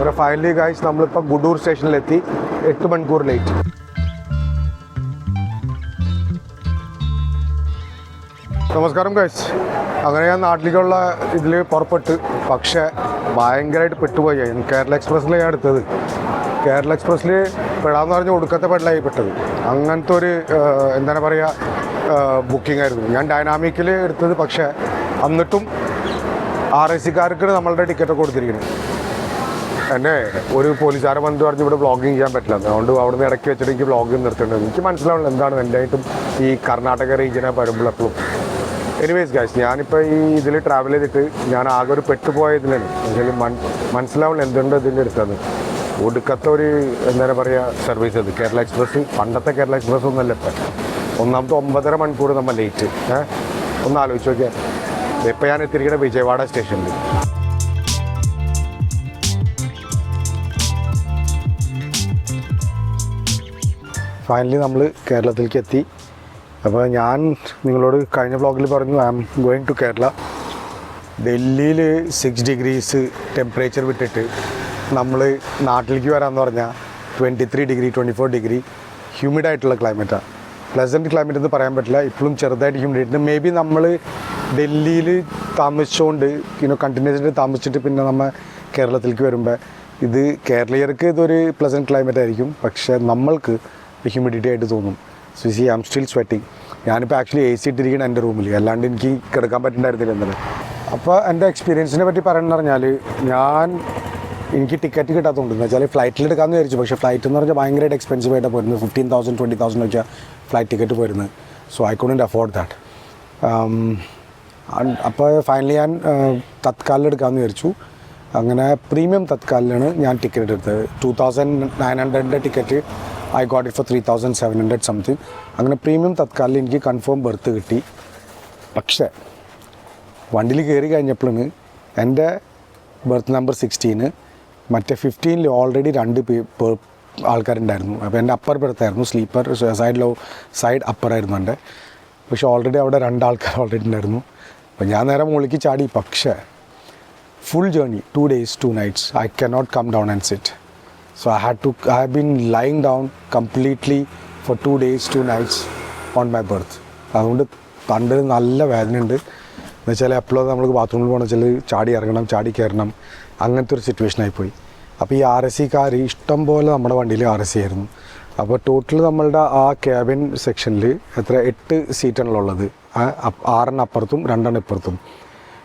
അങ്ങനെ finally guys നമ്മളിപ്പോൾ ഗുഡൂർ സ്റ്റേഷനിലെത്തി. 8 മണിക്കൂർ ലേറ്റ്. നമസ്കാരം ഗൈസ്. അങ്ങനെ ഞാൻ നാട്ടിലേക്കുള്ള ഇതിൽ പുറപ്പെട്ട്, പക്ഷേ ഭയങ്കരമായിട്ട് പെട്ടുപോയി. കേരള എക്സ്പ്രസ്സിൽ ഞാൻ എടുത്തത്. കേരള എക്സ്പ്രസ്സിൽ പെടാന്ന് പറഞ്ഞ് ഒടുക്കത്തെ പെടലായി പെട്ടത്. അങ്ങനത്തെ ഒരു എന്താണ് പറയുക ബുക്കിംഗ് ആയിരുന്നു. ഞാൻ ഡൈനാമിക്കിൽ എടുത്തത്. പക്ഷേ എന്നിട്ടും RAC-കാർക്ക് നമ്മളുടെ ടിക്കറ്റൊക്കെ കൊടുത്തിരിക്കുന്നത്. എന്നെ ഒരു പോലീസുകാരെ വന്ന് പറഞ്ഞ് ഇവിടെ വ്ളോഗിങ് ചെയ്യാൻ പറ്റില്ല, അതുകൊണ്ട് അവിടുന്ന് ഇടയ്ക്ക് വെച്ചിട്ട് എനിക്ക് വ്ളോഗിങ് നിർത്തേണ്ടത്. എനിക്ക് മനസ്സിലാവില്ല എന്താണ് എൻ്റെ ആയിട്ടും ഈ കർണാടക റീജിയനെ വരുമ്പോഴെപ്പോഴും. എനിവേസ് ഗൈസ്, ഞാനിപ്പോൾ ഈ ഇതിൽ ട്രാവൽ ചെയ്തിട്ട് ഞാൻ ആകെ ഒരു പെട്ടുപോയ ഇതിലാണ്. എന്നുവെച്ചാൽ മനസ്സിലാവില്ല എന്തുകൊണ്ട് ഇതിൻ്റെ എടുത്തത്. ഒടുക്കത്തെ ഒരു എന്താണ് പറയുക സർവീസ് അത് കേരള എക്സ്പ്രസ്. പണ്ടത്തെ കേരള എക്സ്പ്രസ് ഒന്നല്ല ഇപ്പം. ഒന്നാമത്തെ 9.5 മണിക്കൂർ നമ്മൾ ലേറ്റ്. ഒന്ന് ആലോചിച്ച് നോക്കിയാൽ. ഇപ്പം ഞാൻ എത്തിയിരിക്കുന്ന വിജയവാഡ സ്റ്റേഷനിൽ. ഫൈനലി നമ്മൾ കേരളത്തിലേക്ക് എത്തി. അപ്പോൾ ഞാൻ നിങ്ങളോട് കഴിഞ്ഞ വ്ളോഗിൽ പറഞ്ഞു I am going to Kerala. ഡൽഹിയിൽ 6 ഡിഗ്രീസ് ടെമ്പറേച്ചർ വിട്ടിട്ട് നമ്മൾ നാട്ടിലേക്ക് വരാമെന്ന് പറഞ്ഞാൽ 23 ഡിഗ്രി 24 ഡിഗ്രി ഹ്യൂമിഡായിട്ടുള്ള ക്ലൈമറ്റാണ്. പ്ലസൻറ്റ് ക്ലൈമറ്റ് എന്ന് പറയാൻ പറ്റില്ല. ഇപ്പോഴും ചെറുതായിട്ട് ഹ്യൂമിഡിറ്റി. മേ ബി നമ്മൾ ഡൽഹിയിൽ താമസിച്ചുകൊണ്ട് കണ്ടിന്യൂസ്ലി താമസിച്ചിട്ട് പിന്നെ നമ്മൾ കേരളത്തിലേക്ക് വരുമ്പോൾ ഇത് കേരളീയർക്ക് ഇതൊരു പ്ലസൻറ്റ് ക്ലൈമറ്റ് ആയിരിക്കും. പക്ഷേ നമ്മൾക്ക് ഹ്യൂമിഡിറ്റി ആയിട്ട് തോന്നും. So see I am still sweating. ഞാനിപ്പോൾ ആക്ച്വലി AC ഇട്ടിരിക്കണം എൻ്റെ റൂമിൽ, അല്ലാണ്ട് എനിക്ക് കിടക്കാൻ പറ്റുന്നുണ്ടായിരുന്നില്ല ഇന്നലെ. അപ്പോൾ എൻ്റെ എക്സ്പീരിയൻസിനെ പറ്റി പറയണമെന്ന് പറഞ്ഞാൽ, എനിക്ക് ടിക്കറ്റ് കിട്ടാത്തതുകൊണ്ട് എന്ന് വെച്ചാൽ ഫ്ലൈറ്റിൽ എടുക്കാമെന്ന് വിചാരിച്ചു. പക്ഷേ ഫ്ലൈറ്റ് എന്ന് പറഞ്ഞാൽ ഭയങ്കരമായിട്ട് എക്സ്പെൻസീവ് ആയിട്ടാണ് പോരുന്നത്. 15,000 20,000 വെച്ചാൽ ഫ്ലൈറ്റ് ടിക്കറ്റ് പോരുന്നത്. So I couldn't afford that. അപ്പോൾ ഫൈനലി ഞാൻ തത്കാലിൽ എടുക്കാമെന്ന് വിചാരിച്ചു. അങ്ങനെ പ്രീമിയം തത്കാലിലാണ് ഞാൻ ടിക്കറ്റ് എടുത്തത്. 2,900 ticket I got it for 3,700 something. അങ്ങനെ പ്രീമിയം തത്കാലിൽ എനിക്ക് കൺഫേം ബർത്ത് കിട്ടി. പക്ഷേ വണ്ടിയിൽ കയറി കഴിഞ്ഞപ്പോഴാണ് എൻ്റെ ബർത്ത് നമ്പർ 16, മറ്റേ 15 ഓൾറെഡി 2 ആൾക്കാരുണ്ടായിരുന്നു. അപ്പോൾ എൻ്റെ അപ്പർ ബർത്തായിരുന്നു, സ്ലീപ്പർ സൈഡ് അപ്പറായിരുന്നു എൻ്റെ. പക്ഷേ ഓൾറെഡി അവിടെ 2 ആൾക്കാർ ഓൾറെഡി ഉണ്ടായിരുന്നു. അപ്പോൾ ഞാൻ നേരെ മുകളിലേക്ക് ചാടി. പക്ഷേ full journey 2 days 2 nights I cannot come down and sit, so I have been lying down completely for 2 days 2 nights on my berth. അതുകൊണ്ട് പണ്ട് നല്ല വേദനയുണ്ട്. എന്നുവെച്ചാൽ എപ്പോഴും നമുക്ക് ബാത്റൂമിൽ പോകണം വെച്ചാൽ ചാടി ഇറങ്ങണം, ചാടി കയറണം, അങ്ങനത്തെ ഒരു സിറ്റുവേഷനായിപ്പോയി. അപ്പോൾ ഈ RAC-കാർ ഇഷ്ടം പോലെ നമ്മുടെ വണ്ടിയിൽ RAC ആയിരുന്നു. അപ്പോൾ ടോട്ടൽ നമ്മളുടെ ആ ക്യാബിൻ സെക്ഷനിൽ 8 സീറ്റാണുള്ളത്. 6 അപ്പുറത്തും 2 ഇപ്പുറത്തും.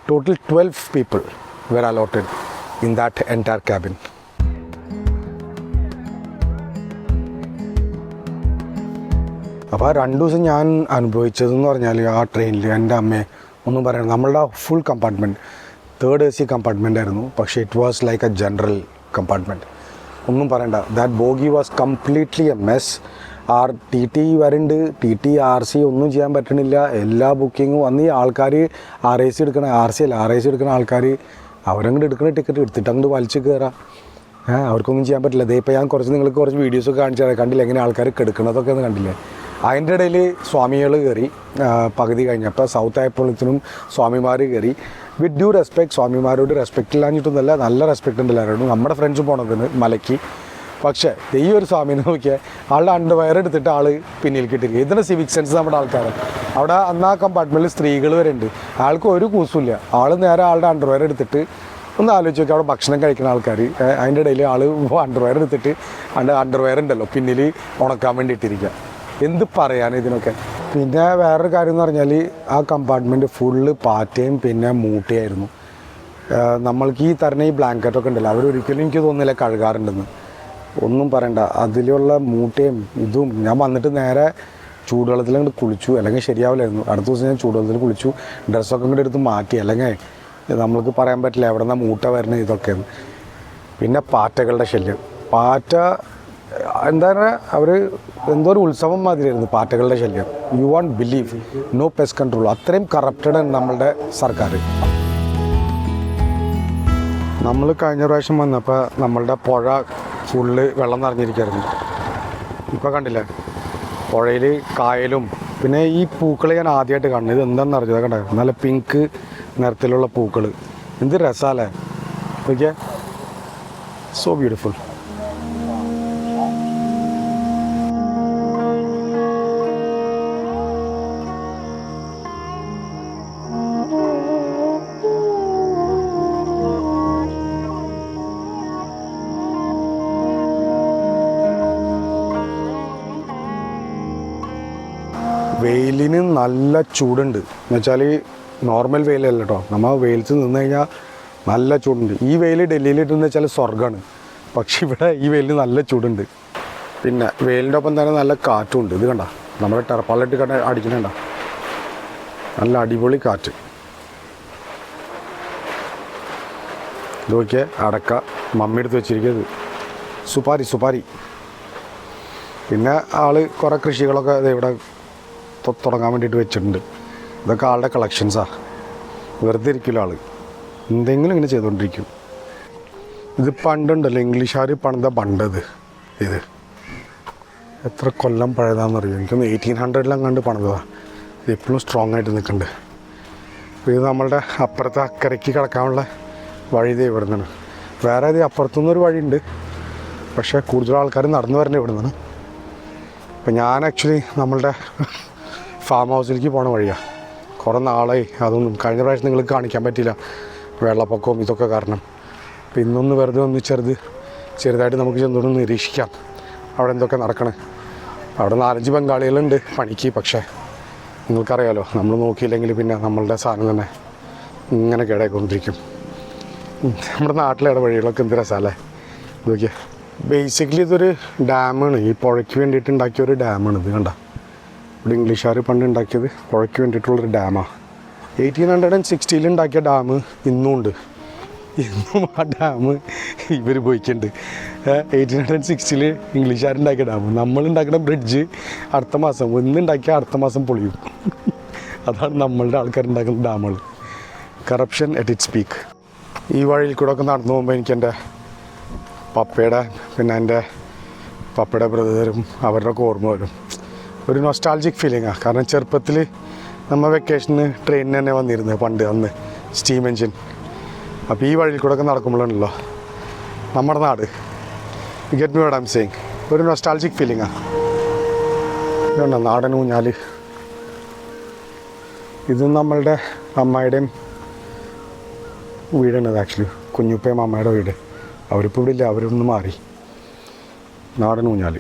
Total 12 people were allotted in that entire cabin. അപ്പോൾ 2 ദിവസം ഞാൻ അനുഭവിച്ചതെന്ന് പറഞ്ഞാൽ ആ ട്രെയിനിൽ എൻ്റെ അമ്മയെ ഒന്നും പറയണം. നമ്മളുടെ full compartment 3rd AC compartment ആയിരുന്നു. പക്ഷേ it was like a general compartment. ഒന്നും പറയണ്ട. That bogie was completely a mess. TT വരുന്നുണ്ട്, TT RC ഒന്നും ചെയ്യാൻ പറ്റണില്ല. എല്ലാ ബുക്കിങ്ങും വന്ന് ഈ ആൾക്കാർ RAC എടുക്കണ RAC എടുക്കുന്ന ആൾക്കാർ അവരങ്ങോട്ട് എടുക്കുന്ന ടിക്കറ്റ് എടുത്തിട്ട് അങ്ങോട്ട് വലിച്ച് കയറാം. അവർക്കൊന്നും ചെയ്യാൻ പറ്റില്ല. ഇപ്പോൾ ഞാൻ നിങ്ങൾക്ക് കുറച്ച് വീഡിയോസൊക്കെ കാണിച്ചാൽ കണ്ടില്ല എങ്ങനെ ആൾക്കാർ കിടക്കുന്നതൊക്കെ ഒന്ന് കണ്ടില്ലേ. അതിൻ്റെ ഇടയിൽ സ്വാമികൾ കയറി. പകുതി കഴിഞ്ഞപ്പോൾ സൗത്ത് ആയപ്പോഴത്തേനും സ്വാമിമാർ കയറി. വിത്ത് ഡ്യൂ റെസ്പെക്ട്, സ്വാമിമാരോട് റെസ്പെക്റ്റ് ഇല്ലാഞ്ഞിട്ടൊന്നുമല്ല, നല്ല റെസ്പെക്റ്റ് ഉണ്ട് എല്ലാവരോടും. നമ്മുടെ ഫ്രണ്ട്സ് പോണതിന് മലയ്ക്ക്. പക്ഷേ ഈ ഒരു സ്വാമിനെ നോക്കിയാൽ ആളുടെ അണ്ടർവയർ എടുത്തിട്ട് ആൾ പിന്നിൽ കിട്ടിയിരിക്കുക. ഇതിൻ്റെ സിവിക് സെൻസ് നമ്മുടെ ആൾക്കാർ. അവിടെ അന്ന് ആ കമ്പാർട്ട്മെൻറ്റിൽ സ്ത്രീകൾ വരെ ഉണ്ട്. ആൾക്ക് ഒരു കൂസുമില്ല. ആൾ നേരെ ആളുടെ അണ്ടർവയർ എടുത്തിട്ട് ഒന്ന് ആലോചിച്ച് നോക്കി. അവിടെ ഭക്ഷണം കഴിക്കുന്ന ആൾക്കാർ അതിൻ്റെ ഇടയിൽ ആൾ അണ്ടർവയർ എടുത്തിട്ട് അണ്ടർവയർ ഉണ്ടല്ലോ പിന്നിൽ ഉണക്കാൻ വേണ്ടിയിട്ടിരിക്കുക. എന്ത് പറയാൻ ഇതിനൊക്കെ. പിന്നെ വേറൊരു കാര്യം എന്ന് പറഞ്ഞാൽ ആ കമ്പാർട്ട്മെൻറ്റ് ഫുള്ള് പാറ്റയും പിന്നെ മൂട്ടയായിരുന്നു. നമ്മൾക്ക് ഈ തരുന്ന ഈ ബ്ലാങ്കറ്റൊക്കെ ഉണ്ടല്ലോ, അവരൊരിക്കലും എനിക്ക് തോന്നുന്നില്ല കഴുകാറുണ്ടെന്ന്. ഒന്നും പറയണ്ട. അതിലുള്ള മൂട്ടയും ഇതും. ഞാൻ വന്നിട്ട് നേരെ ചൂടുവെള്ളത്തിൽ അങ്ങോട്ട് കുളിച്ചു, അല്ലെങ്കിൽ ശരിയാവില്ലായിരുന്നു. അടുത്ത ദിവസം ഞാൻ ചൂടുവെള്ളത്തിൽ കുളിച്ചു, ഡ്രസ്സൊക്കെ അങ്ങോട്ട് എടുത്ത് മാറ്റി. അല്ലെങ്കിൽ നമ്മൾക്ക് പറയാൻ പറ്റില്ല എവിടെ നിന്നാണ് മൂട്ട വരുന്നത് ഇതൊക്കെയാണ്. പിന്നെ പാറ്റകളുടെ ശല്യം. പാറ്റ എന്താ പറയുക, അവർ എന്തോ ഒരു ഉത്സവം മാതിരിയായിരുന്നു പാറ്റകളുടെ ശല്യം. You won't believe, no pest control. അത്രയും കറപ്റ്റഡ് ആണ് നമ്മളുടെ സർക്കാർ. നമ്മൾ കഴിഞ്ഞ പ്രാവശ്യം വന്നപ്പോൾ നമ്മളുടെ പുഴ ഫുള്ള് വെള്ളം നിറഞ്ഞിരിക്കുകയായിരുന്നു. ഇപ്പോൾ കണ്ടില്ലേ പുഴയിൽ കായലും. പിന്നെ ഈ പൂക്കൾ ഞാൻ ആദ്യമായിട്ട് കാണുന്നത്. ഇത് എന്താണെന്ന് അറിഞ്ഞത് കണ്ടോ, നല്ല പിങ്ക് നിറത്തിലുള്ള പൂക്കൾ. എന്ത് രസമല്ലേ. Okay, so beautiful. വെയിലിന് നല്ല ചൂടുണ്ട് എന്ന് വെച്ചാൽ നോർമൽ വെയിലല്ല കേട്ടോ. നമ്മൾ വെയിലത്ത് നിന്ന് കഴിഞ്ഞാൽ നല്ല ചൂടുണ്ട്. ഈ വെയിൽ ഡൽഹിയിൽ ഇട്ടെന്ന് വെച്ചാൽ സ്വർഗ്ഗമാണ്. പക്ഷെ ഇവിടെ ഈ വെയിലിന് നല്ല ചൂടുണ്ട്. പിന്നെ വെയിലിൻ്റെ ഒപ്പം തന്നെ നല്ല കാറ്റും ഉണ്ട്. ഇത് കണ്ട നമ്മുടെ ടെറപ്പാളിട്ട് കണ്ട അടിക്കണണ്ട, നല്ല അടിപൊളി കാറ്റ്. ഇതൊക്കെ അടക്ക മമ്മി എടുത്ത് വെച്ചിരിക്കുന്നത് സുപാരി. പിന്നെ ആൾ കുറേ കൃഷികളൊക്കെ ഇവിടെ തുടങ്ങാൻ വേണ്ടിയിട്ട് വെച്ചിട്ടുണ്ട്. ഇതൊക്കെ ആളുടെ കളക്ഷൻസാണ്. വെറുതെ ഇരിക്കില്ല ആൾ, എന്തെങ്കിലും ഇങ്ങനെ ചെയ്തുകൊണ്ടിരിക്കും. ഇത് പണ്ടുണ്ടല്ലോ ഇംഗ്ലീഷുകാർ പണിത പണ്ടത്. ഇത് എത്ര കൊല്ലം പഴയതാണെന്നറിയോ? എനിക്കൊന്ന് 1800 കണ്ട് പണിതതാണ്. ഇത് എപ്പോഴും സ്ട്രോങ് ആയിട്ട് നിൽക്കുന്നുണ്ട്. ഇത് നമ്മളുടെ അപ്പുറത്തെ അക്കരയ്ക്ക് കിടക്കാനുള്ള വഴി ഇത് ഇവിടെ നിന്നാണ്. വേറെ ഇത് അപ്പുറത്തുനിന്നൊരു വഴിയുണ്ട്, പക്ഷേ കൂടുതൽ ആൾക്കാർ നടന്നു വരണേ ഇവിടെ നിന്നാണ്. അപ്പം ഞാൻ ആക്ച്വലി നമ്മളുടെ ഫാം ഹൗസിലേക്ക് പോണ വഴിയാണ്. കുറേ നാളായി അതൊന്നും കഴിഞ്ഞ പ്രാവശ്യം നിങ്ങൾക്ക് കാണിക്കാൻ പറ്റില്ല, വെള്ളപ്പൊക്കവും ഇതൊക്കെ കാരണം. അപ്പം ഇന്നൊന്ന് വെറുതെ ഒന്ന് ചെറുതായിട്ട് നമുക്ക് ചെന്നൊന്ന് നിരീക്ഷിക്കാം അവിടെ എന്തൊക്കെ നടക്കണേ. അവിടെ 4-5 ബംഗാളികളുണ്ട് പണിക്ക്. പക്ഷേ നിങ്ങൾക്കറിയാലോ, നമ്മൾ നോക്കിയില്ലെങ്കിൽ പിന്നെ നമ്മളുടെ സാധനം തന്നെ ഇങ്ങനെ കേടായിക്കൊണ്ടിരിക്കും. നമ്മുടെ നാട്ടിലെ വഴികളൊക്കെ എന്ത് രസമല്ലേ ഇതൊക്കെ. ബേസിക്കലി ഇതൊരു ഡാമാണ്, ഈ പുഴയ്ക്ക് വേണ്ടിയിട്ട് ഉണ്ടാക്കിയ ഒരു ഡാമാണ്. ഇത് കണ്ട, ഇവിടെ ഇംഗ്ലീഷുകാർ പണ്ട് ഉണ്ടാക്കിയത് പുഴയ്ക്ക് വേണ്ടിയിട്ടുള്ളൊരു ഡാമാണ്. 1860 ഉണ്ടാക്കിയ ഡാം ഇന്നും ഉണ്ട്. ഇന്നും ആ ഡാം ഇവർ പോയിക്കുന്നുണ്ട്. 1860 ഇംഗ്ലീഷുകാരുണ്ടാക്കിയ ഡാം. നമ്മളുണ്ടാക്കുന്ന ബ്രിഡ്ജ് അടുത്ത മാസം ഇന്നുണ്ടാക്കിയാൽ അടുത്ത മാസം പൊളിയും. അതാണ് നമ്മളുടെ ആൾക്കാരുണ്ടാക്കുന്ന ഡാമുകൾ. Corruption at its peak. ഈ വഴിയിൽ കൂടെ ഒക്കെ നടന്നു പോകുമ്പോൾ എനിക്ക് എൻ്റെ പപ്പയുടെ പിന്നെ എൻ്റെ പപ്പയുടെ ബ്രദറും അവരുടെ ഒക്കെ ഓർമ്മ വരും. ഒരു നൊസ്റ്റാൾജിക് ഫീലിംഗാണ്. കാരണം ചെറുപ്പത്തിൽ നമ്മൾ വെക്കേഷന് ട്രെയിനിന് തന്നെ വന്നിരുന്നത് പണ്ട്, അന്ന് സ്റ്റീം എൻജിൻ. അപ്പോൾ ഈ വഴിയിൽ കൂടെ ഒക്കെ നടക്കുമ്പോഴാണല്ലോ നമ്മുടെ നാട്. Get me what I am saying. ഒരു നൊസ്റ്റാൾജിക് ഫീലിംഗാണ്. ഇതുണ്ടോ നാടൻ ഊഞ്ഞാൽ. ഇത് നമ്മളുടെ അമ്മായിയുടെയും വീടാണ് ആക്ച്വലി, കുഞ്ഞുപ്പയും അമ്മയുടെ വീട്. അവരിപ്പോൾ ഇവിടെ ഇല്ല, അവരൊന്ന് മാറി. നാടൻ ഊഞ്ഞാൽ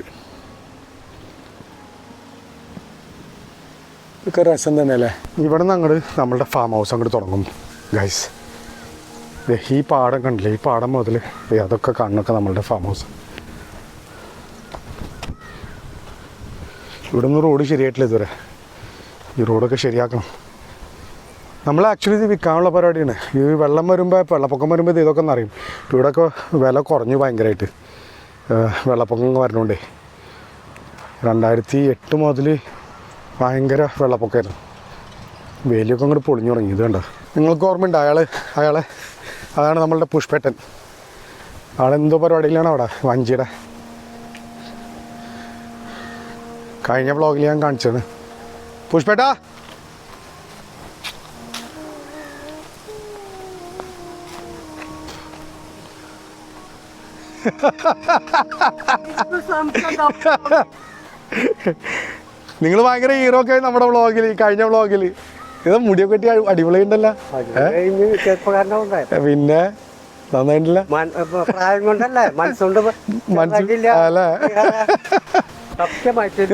ഇതൊക്കെ രസം തന്നെ അല്ലേ. ഇവിടെ നിന്ന് അങ്ങോട്ട് നമ്മളുടെ ഫാം ഹൗസ് അങ്ങോട്ട് തുടങ്ങും ഗൈസ്. ഈ പാടം കണ്ടില്ലേ, ഈ പാടം മുതൽ അതൊക്കെ കാണുന്നൊക്കെ നമ്മളുടെ ഫാം ഹൗസ്. ഇവിടെ നിന്ന് റോഡ് ശരിയായിട്ടില്ല ഇതുവരെ. ഈ റോഡൊക്കെ ശരിയാക്കണം. നമ്മൾ ആക്ച്വലി ഇത് വിൽക്കാനുള്ള പരിപാടിയാണ്. ഈ വെള്ളം വരുമ്പോൾ, വെള്ളപ്പൊക്കം വരുമ്പോൾ ഇതൊക്കെ ഒന്ന് അറിയും. ഇവിടെയൊക്കെ വില കുറഞ്ഞു ഭയങ്കരമായിട്ട്, വെള്ളപ്പൊക്കം വരണോണ്ടേ. 2008 മുതൽ ഭയങ്കര വെള്ളപ്പൊക്കമായിരുന്നു. വേലിയൊക്കെ അങ്ങോട്ട് പൊളിഞ്ഞു തുടങ്ങി. ഇത് കണ്ടോ, നിങ്ങൾക്ക് ഓർമ്മയുണ്ട് അയാളെ? അതാണ് നമ്മളുടെ പുഷ്പേട്ടൻ. ആളെന്തോ പരിപാടിയിലാണ് അവിടെ വഞ്ചിയുടെ. കഴിഞ്ഞ വ്ളോഗിൽ ഞാൻ കാണിച്ചത്. പുഷ്പേട്ടാ, നിങ്ങൾ ഭയങ്കര ഹീറോ ഒക്കെ നമ്മുടെ വ്ളോഗിൽ, കഴിഞ്ഞ വ്ളോഗിൽ. ഇത് മുടിയൊക്കെ കെട്ടി അടിപൊളി ഉണ്ടല്ലോ. പിന്നെ നന്നായിട്ടില്ല അല്ലേ?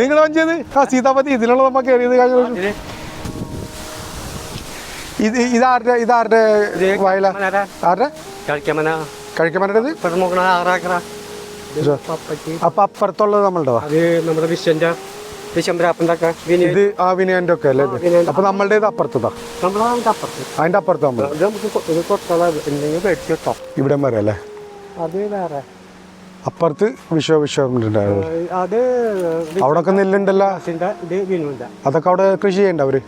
നിങ്ങൾ വഞ്ചത് ആ സീതാപതി ഇതിനുള്ള നമ്മ കയറിയത് കഴിഞ്ഞ. ഇതാരുടെ വയല? ആരുടെ? കഴിക്കമനത്. അപ്പൊ അപ്പുറത്തുള്ളത് നമ്മളുടെ നമ്മുടെ വിശ്വന്റെ ഇത് ആ വിനയന്റെ ഒക്കെ അല്ലേ? അപ്പൊ നമ്മളുടെ അപ്പുറത്താ, അതിന്റെ അപ്പുറത്ത് നമ്മൾ ഇവിടെ വരെ അല്ലേ? അത് വേറെ അപ്പുറത്ത് വിശ്വണ്ടായിരുന്നു. അത് അവിടെ ഒക്കെ നെല്ലുണ്ടല്ലോ. അതൊക്കെ അവിടെ കൃഷി ചെയ്യണ്ട അവര്.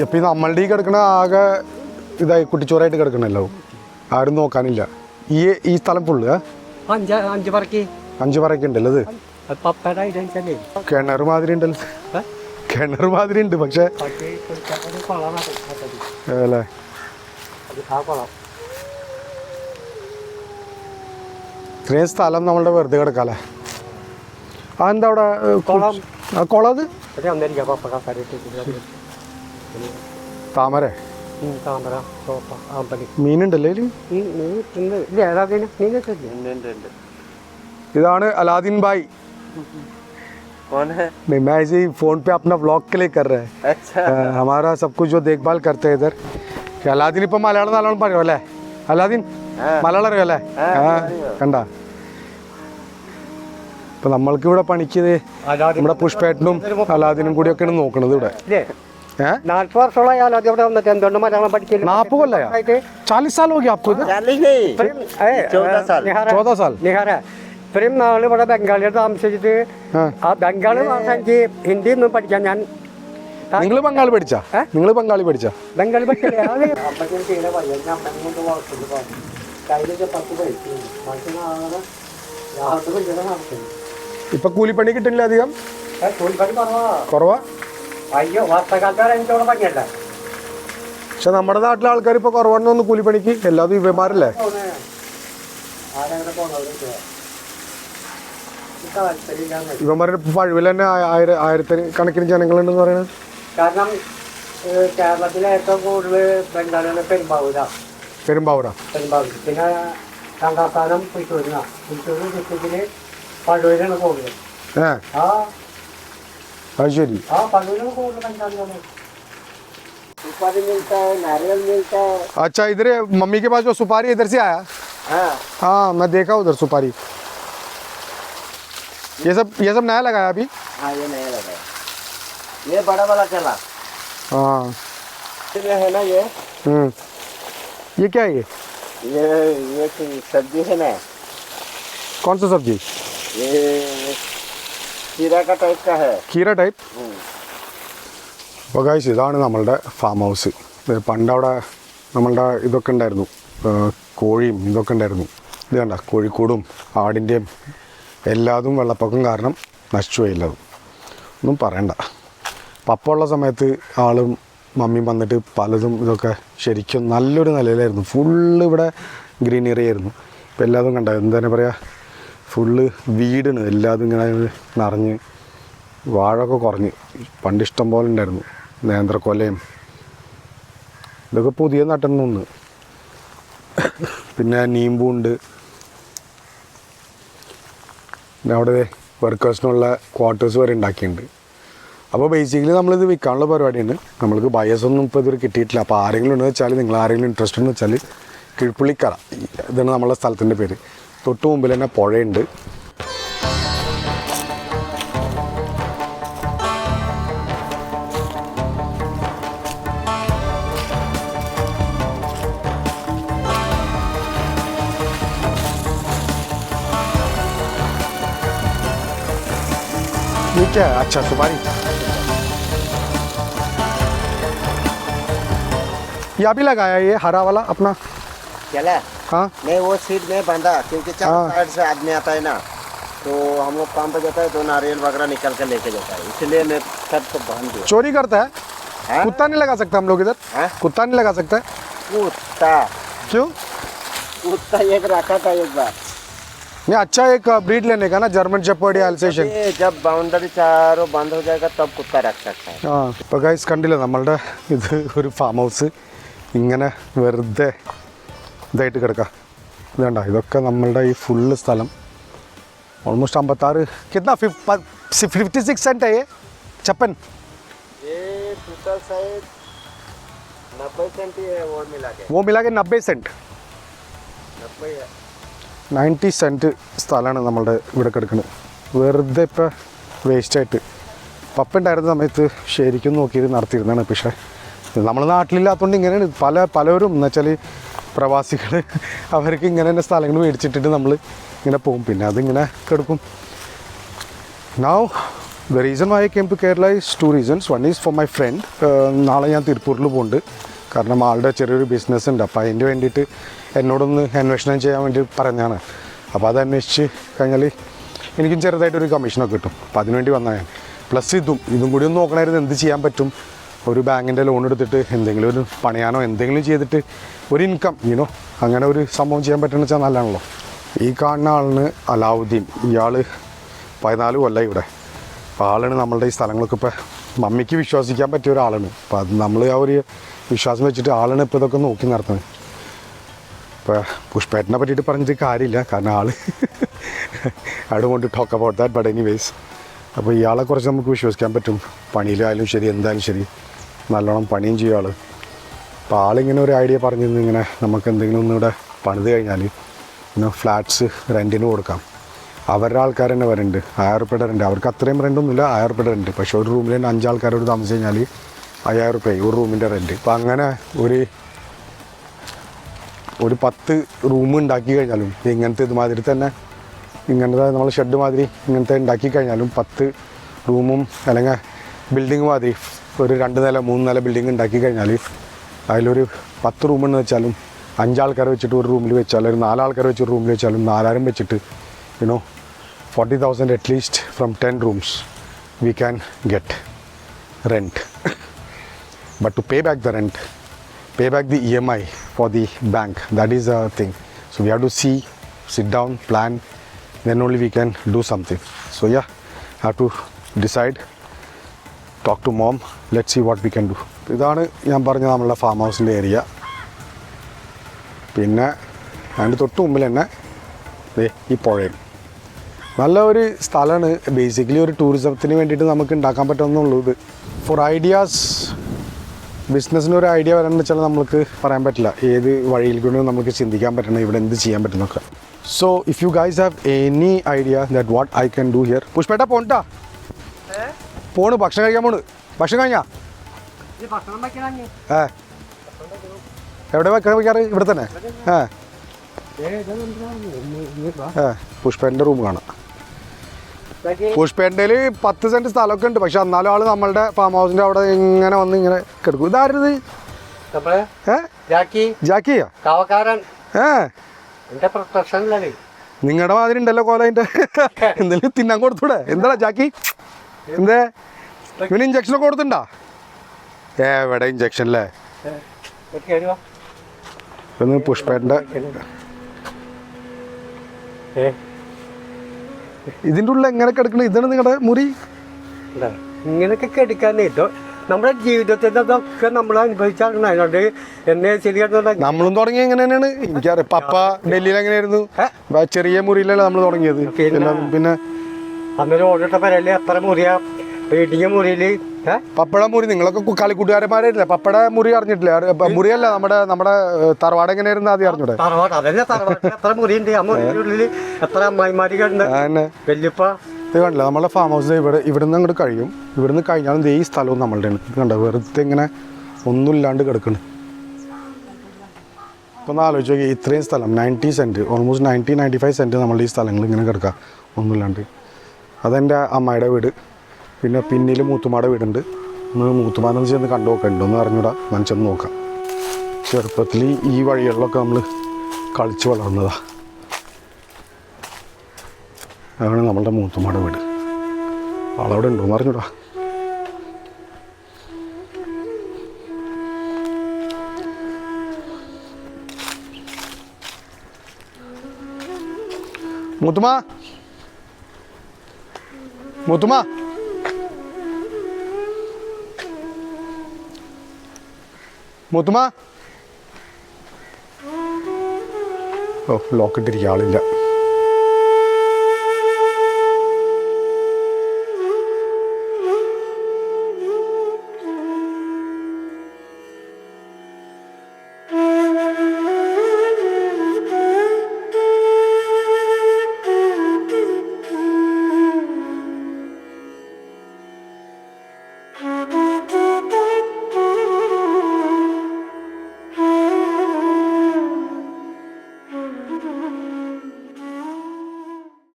ഇപ്പൊ നമ്മളുടെ ഈ കിടക്കണ ആകെ ഇതായി കുട്ടിച്ചോറായിട്ട് കിടക്കണല്ലോ, ആരും നോക്കാനില്ല. ഈ സ്ഥലം ഫുള്ള് 5 പറയൊക്കെ ഉണ്ടല്ലോ. ഇത് കിണർ മാതിരി ഉണ്ടല്ലോ, കിണർ മാതിരി ഉണ്ട്. പക്ഷെ അല്ലേ ഇത്രയും സ്ഥലം നമ്മളുടെ വെറുതെ കിടക്കാല്ലേ. ആ എന്താ അവിടെ കുളം. കുളം അത് പക്ഷേ അന്നേരിക്കാം പപ്പക്കാരിട്ട് താമര താമര സോപ്പ ആമ്പലി മീനുണ്ടല്ലേ ഇതിൽ? ഇല്ല ഏതാതിന് മീനൊക്കെ ഉണ്ട്. ഇതാണ് അലാദീൻ ഭായ്. कौन है? नहीं मैं ऐसे ही फोन पे अपना व्लॉग के लिए कर रहे हैं. अच्छा हमारा सब कुछ जो देखभाल करते हैं इधर. അലാദീൻ ഇപ്പം മലയാളം നല്ലോണം പറയോ അല്ലേ? അലാദീൻ മലയാളം അറിയോ അല്ലേ? കണ്ട ഇപ്പൊ നമ്മൾക്ക് ഇവിടെ പണിക്ക് നമ്മുടെ പുഷ്പേട്ടനും അലാദീനും കൂടി ഒക്കെയാണ് നോക്കണത് ഇവിടെ. 40 വർഷമായി ആദ്യം ഇവിടെ വന്നിട്ട് എന്തുകൊണ്ട് മലയാളം പഠിക്കില്ല? 40 കൊല്ലയാ? 40 साल हो गया आपको इधर? 14 साल. നിഹാര ഇത്രയും നാള് ഇവിടെ ബംഗാളികൾ താമസിച്ചിട്ട് ആ ബംഗാളി ഭാഷയ്ക്ക് ഹിന്ദി ഒന്നും പഠിക്കാൻ ഞാൻ നിങ്ങൾ ബംഗാളി പഠിച്ചാ? നിങ്ങൾ ബംഗാളി പഠിച്ചാ? ബംഗാളി പഠിക്കില്ല. ഇപ്പൊ കൂലിപ്പണി കിട്ടില്ല അധികം? കുറവാ? അയ്യോ വാർത്തക്കാലത്ത് എനിക്കവിടെ പണിയല്ല. പക്ഷെ നമ്മുടെ നാട്ടിലെ ആൾക്കാർ ഇപ്പൊ കുറവാണെന്ന് തോന്നുന്നു കൂലിപ്പണിക്ക്. എല്ലാതും ഇവന്മാരല്ലേ? ഇവന്മാരുടെ പഴുവിൽ തന്നെ ആയിരത്തിന് കണക്കിന് ജനങ്ങളുണ്ടെന്ന് പറയുന്നത്. കാരണം കേരളത്തിലെ ഏറ്റവും കൂടുതൽ ബംഗാളികളെ പെരുമ്പാവൂരാ. പെരുമ്പാവൂരാ? പെരുമ്പാവൂർ. പിന്നെ രണ്ടാം സ്ഥാനം പുത്തൂരിനാ. പുത്തൂർ ഡിസ്ട്രിക്റ്റില് പഴുവിലാണ് കൂടുതൽ. ആ അത് ശരി. ആ പഴുവിലാണ് കൂടുതൽ ബംഗാളികളാണ്. सुपारी मिलता है, नारियल मिलता है. अच्छा इधर मम्मी के पास जो सुपारी इधर से आया? हाँ मैं देखा उधर सुपारी. ये सब नया लगाया अभी? हाँ ये नया लगाया. ये बड़ा वाला चला. हाँ ये है ना ये. ये क्या है? ये सब्जी है ना. कौन सा सब्जी? ये खीरा का टाइप का है. खीरा टाइप? അപ്പോൾ ഗൈസ് ഇതാണ് നമ്മളുടെ ഫാം ഹൗസ്. പണ്ടവിടെ നമ്മളുടെ ഇതൊക്കെ ഉണ്ടായിരുന്നു, കോഴിയും ഇതൊക്കെ ഉണ്ടായിരുന്നു. ഇത് കണ്ട കോഴിക്കോടും ആടിൻ്റെയും എല്ലാതും വെള്ളപ്പൊക്കം കാരണം നശിച്ചു പോയില്ലതും. ഒന്നും പറയണ്ട. പപ്പുള്ള സമയത്ത് ആളും മമ്മിയും വന്നിട്ട് പലതും ഇതൊക്കെ ശരിക്കും നല്ലൊരു നിലയിലായിരുന്നു. ഫുള്ള് ഇവിടെ ഗ്രീനറി ആയിരുന്നു. ഇപ്പം എല്ലാതും കണ്ട എന്താ പറയുക, ഫുള്ള് വീടാണ്. എല്ലാതും ഇങ്ങനെ നിറഞ്ഞ് വാഴൊക്കെ കുറഞ്ഞ്. പണ്ട് ഇഷ്ടം പോലെ ഉണ്ടായിരുന്നു. നേന്ത്രക്കൊലയും ഇതൊക്കെ പുതിയ നട്ടുന്നു. പിന്നെ നീമ്പുണ്ട്. പിന്നെ അവിടെ വർക്കേഴ്സിനുള്ള ക്വാർട്ടേഴ്സ് വരെ ഉണ്ടാക്കിയിട്ടുണ്ട്. അപ്പോൾ ബേസിക്കലി നമ്മളിത് വിൽക്കാനുള്ള പരിപാടിയുണ്ട്. നമ്മൾക്ക് ബയേഴ്സൊന്നും ഇപ്പോൾ ഇതുവരെ കിട്ടിയിട്ടില്ല. അപ്പോൾ ആരെങ്കിലും ഉണ്ടെന്ന് വെച്ചാൽ, നിങ്ങൾ ആരെങ്കിലും ഇൻട്രസ്റ്റ് എന്ന് വെച്ചാൽ കിഴ്പ്പുള്ളിക്കര ഇതാണ് നമ്മളെ സ്ഥലത്തിൻ്റെ പേര്. തൊട്ട് മുമ്പിൽ തന്നെ പുഴയുണ്ട്. ये क्या है? अच्छा सुपारी. ये अभी लगाया ये हरा वाला अपना? चला. हाँ नहीं वो सीट नहीं बांधा क्योंकि चारों साइड से आदमी आता है ना, तो हम लोग काम पे जाता है तो नारियल वगैरह निकल कर लेके जाता है, इसलिए मैं छत को बांध दिया. चोरी करता है? हाँ? कुत्ता नहीं लगा सकता हम लोग इधर? हाँ? कुत्ता नहीं लगा सकता? कुत्ता क्यों? कुत्ता एक रखा था एक बार. नहीं अच्छा एक ब्रीड लेने का ना, जर्मन शेपर्ड या अल्सेशन. ये जब बाउंड्री चारों बंद हो जाएगा तब कुत्ता रख सकता है. ആ ഇപ്പോൾ ഗൈസ് കണ്ടില്ലേ നമ്മളുടെ ഇത് ഒരു ഫാം ഹൗസ് ഇങ്ങനെ വെറുതെ ഇതായിട്ട് കിടക്കാം. ഇത് കണ്ട ഇതൊക്കെ നമ്മളുടെ ഈ ഫുള്ള് സ്ഥലം ഓൾമോസ്റ്റ് 56 कितना 56 सेंट है ये 56. ये टोटल शायद 90 सेंट है वो मिला के 90 सेंट. 90 സെൻറ്റ് സ്ഥലമാണ് നമ്മളുടെ ഇവിടെ കിടക്കുന്നത്. വെറുതെ ഇപ്പോൾ വേസ്റ്റായിട്ട്. പപ്പ ഉണ്ടായിരുന്ന സമയത്ത് ശരിക്കും നോക്കിയിട്ട് നടത്തിയിരുന്നതാണ്. പക്ഷേ നമ്മൾ നാട്ടിലില്ലാത്തതുകൊണ്ട് ഇങ്ങനെയാണ് പലവരും എന്ന് വെച്ചാൽ പ്രവാസികൾ അവർക്ക് ഇങ്ങനെ തന്നെ സ്ഥലങ്ങൾ മേടിച്ചിട്ടിട്ട് നമ്മൾ ഇങ്ങനെ പോകും. പിന്നെ അതിങ്ങനെ കിടക്കും. Now the reason why I came to Kerala is 2 reasons. One is for my friend. നാളെ ഞാൻ തിരുപ്പൂരിൽ പോകുന്നുണ്ട്. കാരണം ആളുടെ ചെറിയൊരു ബിസിനസ് ഉണ്ട്. അപ്പോൾ അതിൻ്റെ വേണ്ടിയിട്ട് എന്നോടൊന്ന് അന്വേഷണം ചെയ്യാൻ വേണ്ടി പറഞ്ഞാണ്. അപ്പോൾ അത് അന്വേഷിച്ച് കഴിഞ്ഞാൽ എനിക്കും ചെറുതായിട്ടൊരു കമ്മീഷനൊക്കെ കിട്ടും. അപ്പോൾ അതിനുവേണ്ടി വന്നതാണ് ഞാൻ. പ്ലസ് ഇതും കൂടി ഒന്ന് നോക്കണമായിരുന്നു. എന്ത് ചെയ്യാൻ പറ്റും? ഒരു ബാങ്കിൻ്റെ ലോൺ എടുത്തിട്ട് എന്തെങ്കിലും ഒരു പണിയാനോ എന്തെങ്കിലും ചെയ്തിട്ട് ഒരു ഇൻകം അങ്ങനെ ഒരു സംഭവം ചെയ്യാൻ പറ്റുമെന്ന് വെച്ചാൽ നല്ലതാണല്ലോ. ഈ കാണുന്ന ആളിന് അലാവുദ്ദീൻ, ഇയാൾ 14 കൊല്ലമായി ഇവിടെ. അപ്പോൾ ആളാണ് നമ്മളുടെ ഈ സ്ഥലങ്ങളൊക്കെ ഇപ്പോൾ മമ്മിക്ക് വിശ്വസിക്കാൻ പറ്റിയ ഒരാളാണ്. അപ്പോൾ അത് നമ്മൾ ആ ഒരു വിശ്വാസം വെച്ചിട്ട് ആളാണ് ഇപ്പോൾ ഇതൊക്കെ നോക്കി നടത്തുന്നത്. ഇപ്പോൾ പുഷ്പേട്ടനെ പറ്റിയിട്ട് പറഞ്ഞിട്ട് കാര്യമില്ല, കാരണം ആൾ I don't want to talk about that, but anyways. അപ്പോൾ ഇയാളെ കുറച്ച് നമുക്ക് വിശ്വസിക്കാൻ പറ്റും. പണിയിലായാലും ശരി, എന്തായാലും ശരി, നല്ലോണം പണിയും ചെയ്യും ആൾ. അപ്പോൾ ആളിങ്ങനെ ഒരു ഐഡിയ പറഞ്ഞിരുന്നു, ഇങ്ങനെ നമുക്ക് എന്തെങ്കിലും ഒന്നിവിടെ പണിത് കഴിഞ്ഞാൽ പിന്നെ ഫ്ലാറ്റ്സ് റെൻറ്റിന് കൊടുക്കാം. അവരുടെ ആൾക്കാർ തന്നെ വരുന്നുണ്ട്, 1000 രൂപയുടെ റെൻറ്റ്. അവർക്ക് അത്രയും റെൻറ്റൊന്നുമില്ല, 1000 രൂപയുടെ റെൻറ്റ്. പക്ഷേ ഒരു റൂമിൽ തന്നെ 5 ആൾക്കാരോട് താമസിച്ച് കഴിഞ്ഞാൽ 5000 രൂപ ഒരു റൂമിൻ്റെ റെൻറ്റ്. അപ്പോൾ അങ്ങനെ ഒരു 10 റൂം ഉണ്ടാക്കി കഴിഞ്ഞാലും ഇങ്ങനത്തെ ഇതുമാതിരി തന്നെ, ഇങ്ങനത്തെ നമ്മൾ ഷെഡ് മാതിരി ഇങ്ങനത്തെ ഉണ്ടാക്കി കഴിഞ്ഞാലും 10 റൂമും അല്ലെങ്കിൽ ബിൽഡിങ് മാതിരി ഒരു 2 നില 3 നില ബിൽഡിങ് ഉണ്ടാക്കി കഴിഞ്ഞാൽ അതിലൊരു 10 റൂമെന്ന് വെച്ചാലും 5 ആൾക്കാരെ വെച്ചിട്ട് ഒരു റൂമിൽ വെച്ചാൽ, ഒരു 4 ആൾക്കാരെ വെച്ച് ഒരു റൂമിൽ വെച്ചാലും 4000 വെച്ചിട്ട് 40,000 at least from 10 rooms we can get rent. But to pay back the rent, pay back the EMI for the bank, that is a thing. So we have to sit down, plan, then only we can do something. So yeah, have to decide, talk to mom, let's see what we can do. ഇതാണ് ഞാൻ പറഞ്ഞ നമ്മളുടെ farm ഹൗസിൻ്റെ area. പിന്നെ അതിൻ്റെ തൊട്ട് മുമ്പിൽ തന്നെ ഈ പുഴയും. നല്ല ഒരു സ്ഥലമാണ്. ബേസിക്കലി ഒരു ടൂറിസത്തിന് വേണ്ടിയിട്ട് നമുക്ക് ഉണ്ടാക്കാൻ പറ്റുമെന്നുള്ളൂ ഇത്. ഫോർ ഐഡിയാസ്, ബിസിനസ്സിന് ഒരു ഐഡിയ വരണമെന്ന് വെച്ചാൽ നമുക്ക് പറയാൻ പറ്റില്ല ഏത് വഴിയിൽ കൊണ്ട് നമുക്ക് ചിന്തിക്കാൻ പറ്റണം ഇവിടെ എന്ത് ചെയ്യാൻ പറ്റുന്നൊക്കെ. So if you guys have any idea that what I can do here. പുഷ്പേട്ട പോണ്ടാ, പോണ് ഭക്ഷണം കഴിക്കാൻ പോണ്. ഭക്ഷണം കഴിഞ്ഞാ? എവിടെ വെക്കാറ്? ഇവിടെ തന്നെ. പുഷ്പേൻ്റെ റൂം കാണാം. പുഷ്പേൻ്റെ 10 സെൻറ്റ് സ്ഥലമൊക്കെ ഉണ്ട്, പക്ഷെ എന്നാലും ആള് നമ്മളുടെ ഫാം ഹൗസിന്റെ അവിടെ ഇങ്ങനെ വന്ന് ഇങ്ങനെ കിടക്കും. ഇതാരത്? ജാക്കിയാ? നിങ്ങളുടെ മാതിരി ഉണ്ടല്ലോ കോല. അതിന്റെ എന്തെങ്കിലും തിന്നാൻ കൊടുത്തൂടെ? എന്താ ജാക്കി, എന്തേ ഇവന് ഇഞ്ചക്ഷനൊക്കെ കൊടുത്തിണ്ടാ? എവിടെ ഇഞ്ചക്ഷൻ അല്ലേ? ഒന്ന് പുഷ്പേൻ്റെ ഇതിൻ്റെ ഉള്ളിൽ എങ്ങനെ കിടക്കണം? ഇതാണ് നിങ്ങളുടെ മുറി? ഇങ്ങനെയൊക്കെ കിടക്കാൻ നമ്മുടെ ജീവിതത്തിൽ അതൊക്കെ നമ്മൾ അനുഭവിച്ചാണ്. അതുകൊണ്ട് എന്നെ ശരിയായിട്ട് നമ്മളും തുടങ്ങി എങ്ങനെ തന്നെയാണ് എനിക്കറിയാം. പപ്പ ഡൽഹിയിൽ എങ്ങനെയായിരുന്നു? ചെറിയ മുറിയിലല്ലേ നമ്മൾ തുടങ്ങിയത്. പിന്നെ അന്നൊരു ഓടിട്ട പരല്ലേ എത്ര മുറിയാ വീട്ടിന്റെ മുറിയില്. പപ്പട മുറി നിങ്ങളൊക്കെ കളിക്കൂട്ടുകാരന്മാരായിട്ടില്ല. പപ്പട മുറി അറിഞ്ഞിട്ടില്ല? മുറിയല്ല, നമ്മുടെ തറവാട് എങ്ങനെയായിരുന്നു ആദ്യം അറിഞ്ഞൂടെ? തറവാട് അതല്ലേ, തറവാട്ടിൽ എത്ര മുറിയുണ്ട്, ആ മുറിയുടെ ഉള്ളില് എത്ര അമ്മായിമാര് വല്യപ്പ. ഇത് കണ്ടില്ല, നമ്മളെ ഫാം ഹൗസ് ഇവിടുന്ന് അങ്ങോട്ട് കഴിയും. ഇവിടുന്ന് കഴിഞ്ഞാലും ഈ സ്ഥലവും നമ്മളുടെ കണ്ട വെറുതെ ഇങ്ങനെ ഒന്നുമില്ലാണ്ട് കിടക്കണം. ഇപ്പം ഒന്ന് ആലോചിച്ച് നോക്കി, ഇത്രയും സ്ഥലം 90 സെൻറ്റ്, ഓൾമോസ്റ്റ് 90-95 സെൻറ്റ് നമ്മളുടെ ഈ സ്ഥലങ്ങൾ ഇങ്ങനെ കിടക്കുക ഒന്നുമില്ലാണ്ട്. അതെൻ്റെ അമ്മയുടെ വീട്. പിന്നെ പിന്നിൽ മൂത്തുമാടെ വീടുണ്ട്. മൂത്തുമാനെന്ന് ചെന്ന് കണ്ടു നോക്കാം, ഉണ്ടോയെന്ന് അറിഞ്ഞൂടാ, ഞാൻ ചെന്ന് നോക്കാം. ചെറുപ്പത്തിൽ ഈ വഴികളിലൊക്കെ നമ്മൾ കളിച്ച് വളർന്നതാണ്. അതാണ് നമ്മളുടെ മൂത്തുമാടെ വീട്. ആളവിടെ ഉണ്ടോയെന്ന് അറിഞ്ഞൂടാ. മൂത്തുമാ, മൂത്തുമാ, മൂത്തുമാ. ഓ, ലോക്കിട്ടിരിക്കുക, ആളില്ല.